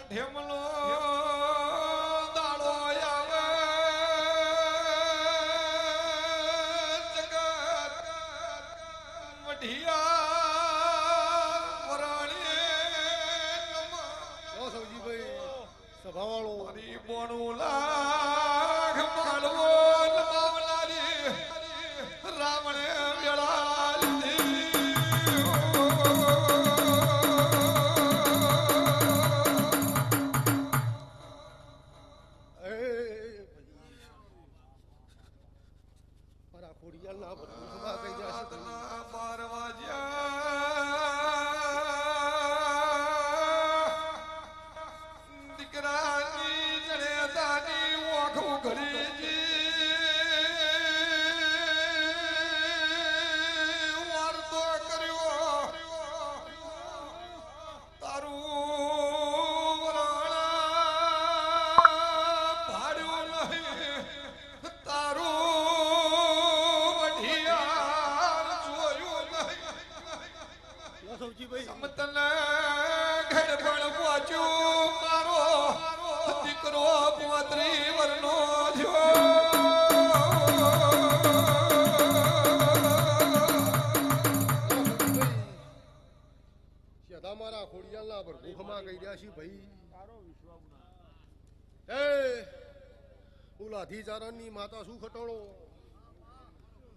હેમલો દાડો આવે જગત મઢિયા વરાણી સૌજીભાઈ સભાવાળો મારી બોણું લાખ માલવો લમાવનારી રાવણે વેળા લીધી ખોડિયાલ ના કહી જશે 12 વાગ્યા દીકરાની જડેતાની ઓખું ઘડી વાર્તો કર્યો તારું વરાણા ભાડ્યું નહીં તારું સમતને ઘર પણ પહોંચ્યું મારો દીકરો 35 વર્ષનો થયો સીધા મારા ખોડિયાલના પર ભૂખમાં ગઈ રહ્યા છે ભાઈ એ ઉલાધી ચારણની માતા શું ખટોળો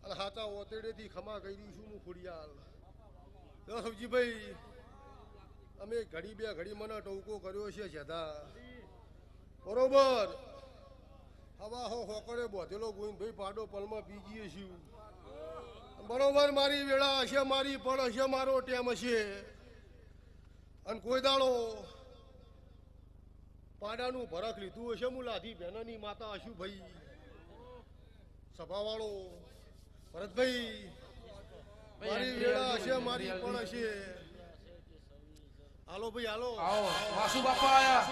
અને હાચા ઓતેડેથી ખમા કરી છું હું ખોડિયાલ સૌજીભાઈ અમે ઘડી બે ઘડી મને ટોકો કર્યો છે સીધા બરોબર હવા હોકડે બોધેલો ગોવિંદભાઈ પાડો પલમાં પી જઈએ છીએ બરોબર મારી વેળા હશે મારી પણ હશે મારો ટેમ હશે અને કોઈ દાડો પાડાનું ભરખ લીધું હશે હું લાધી બહેનની માતા હશું ભાઈ સભાવાળો ભરતભાઈ મારી વેળા હશે મારી પણ હશે હાલો ભાઈ હાલો આવો વાસુ બાપા આયા